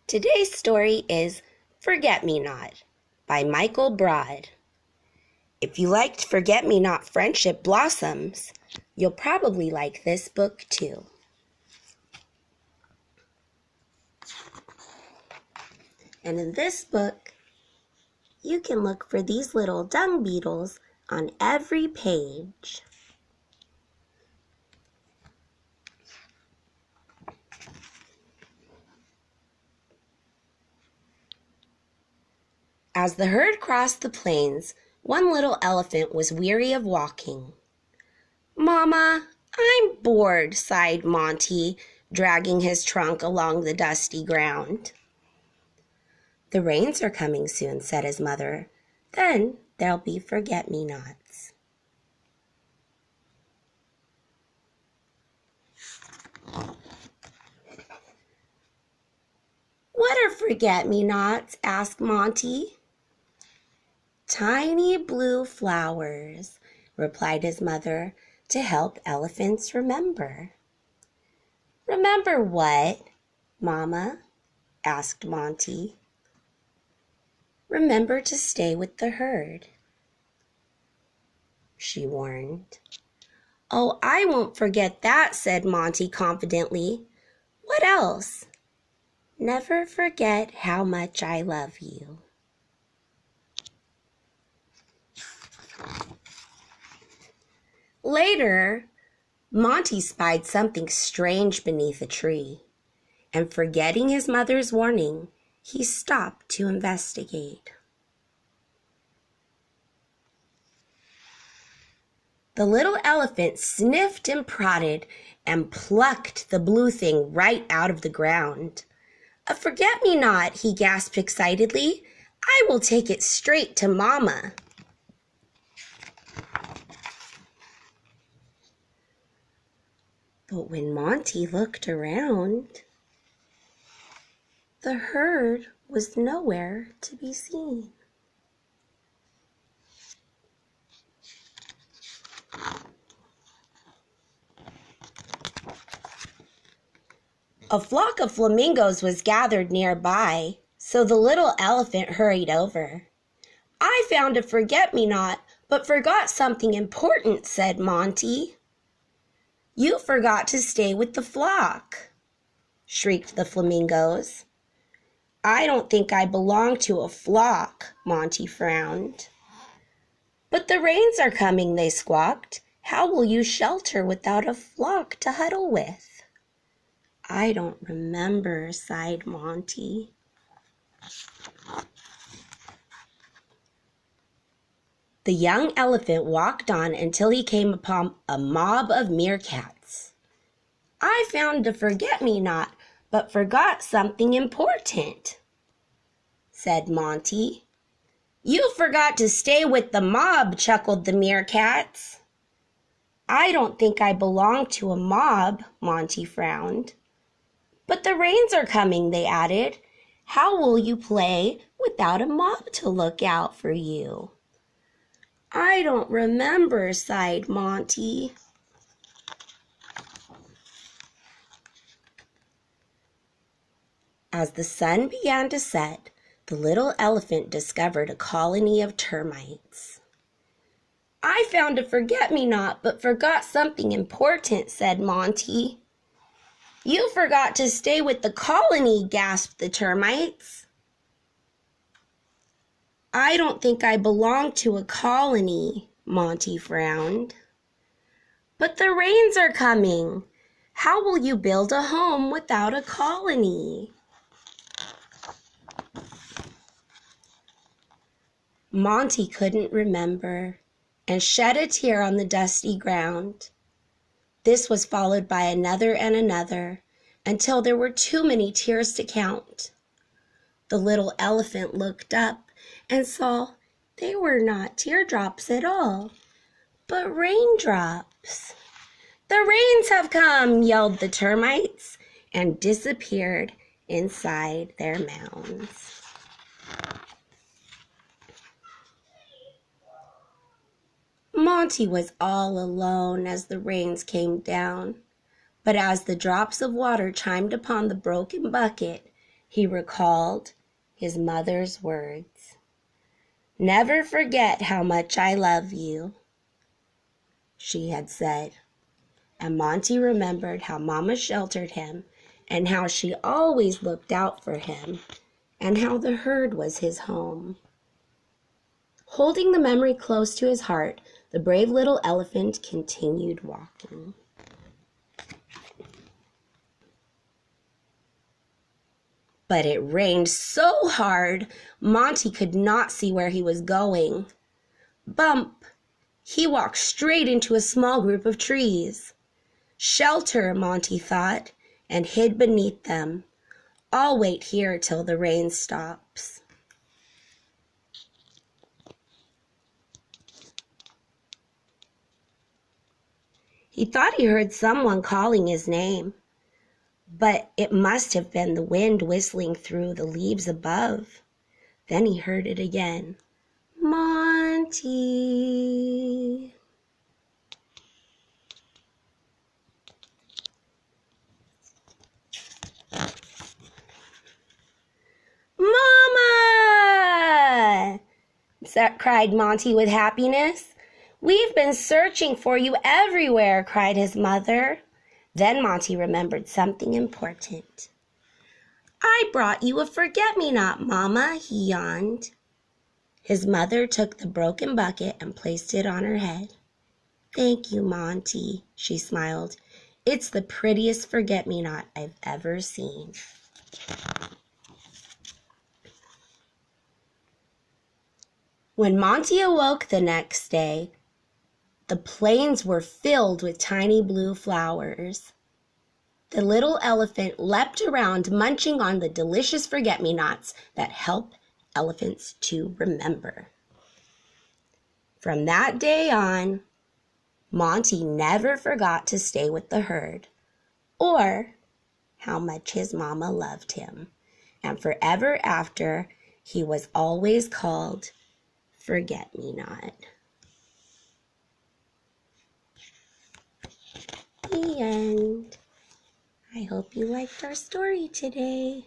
Today's story is Forget-Me-Not by Michael Broad. If you liked Forget-Me-Not Friendship Blossoms, you'll probably like this book too. And in this book, you can look for these little dung beetles on every page. As the herd crossed the plains, one little elephant was weary of walking. "Mama, I'm bored," sighed Monty, dragging his trunk along the dusty ground. "The rains are coming soon," said his mother. "Then there'll be forget-me-nots." "What are forget-me-nots?" asked Monty. "Tiny blue flowers," replied his mother, "to help elephants remember." "Remember what, Mama?" asked Monty. "Remember to stay with the herd," she warned. "Oh, I won't forget that," said Monty confidently. "What else?" "Never forget how much I love you." Later, Monty spied something strange beneath a tree, and forgetting his mother's warning, he stopped to investigate. The little elephant sniffed and prodded and plucked the blue thing right out of the ground. "A forget-me-not," he gasped excitedly. "I will take it straight to Mama." But when Monty looked around, the herd was nowhere to be seen. A flock of flamingos was gathered nearby, so the little elephant hurried over. "I found a forget-me-not, but forgot something important," said Monty. "You forgot to stay with the flock," shrieked the flamingos. "I don't think I belong to a flock," Monty frowned. "But the rains are coming," they squawked. "How will you shelter without a flock to huddle with?" "I don't remember," sighed Monty. The young elephant walked on until he came upon a mob of meerkats. "I found a forget-me-not, but forgot something important," said Monty. "You forgot to stay with the mob," chuckled the meerkats. "I don't think I belong to a mob," Monty frowned. "But the rains are coming," they added. "How will you play without a mob to look out for you?" "I don't remember," sighed Monty. As the sun began to set, the little elephant discovered a colony of termites. "I found a forget-me-not, but forgot something important," said Monty. "You forgot to stay with the colony," gasped the termites. "I don't think I belong to a colony," Monty frowned. "But the rains are coming. How will you build a home without a colony?" Monty couldn't remember and shed a tear on the dusty ground. This was followed by another and another, until there were too many tears to count. The little elephant looked up and saw they were not teardrops at all, but raindrops. "The rains have come!" yelled the termites, and disappeared inside their mounds. Monty was all alone as the rains came down, but as the drops of water chimed upon the broken bucket, he recalled his mother's words. "Never forget how much I love you," she had said. And Monty remembered how Mama sheltered him, and how she always looked out for him, and how the herd was his home. Holding the memory close to his heart, the brave little elephant continued walking. But it rained so hard, Monty could not see where he was going. Bump! He walked straight into a small group of trees. Shelter, Monty thought, and hid beneath them. I'll wait here till the rain stops. He thought he heard someone calling his name, but it must have been the wind whistling through the leaves above. Then he heard it again. Monty. Mama! cried Monty with happiness. "We've been searching for you everywhere," cried his mother. Then Monty remembered something important. "I brought you a forget-me-not, Mama," he yawned. His mother took the broken bucket and placed it on her head. "Thank you, Monty," she smiled. "It's the prettiest forget-me-not I've ever seen." When Monty awoke the next day, the plains were filled with tiny blue flowers. The little elephant leapt around, munching on the delicious forget-me-nots that help elephants to remember. From that day on, Monty never forgot to stay with the herd, or how much his mama loved him, and forever after, he was always called Forget-me-not. The end. I hope you liked our story today.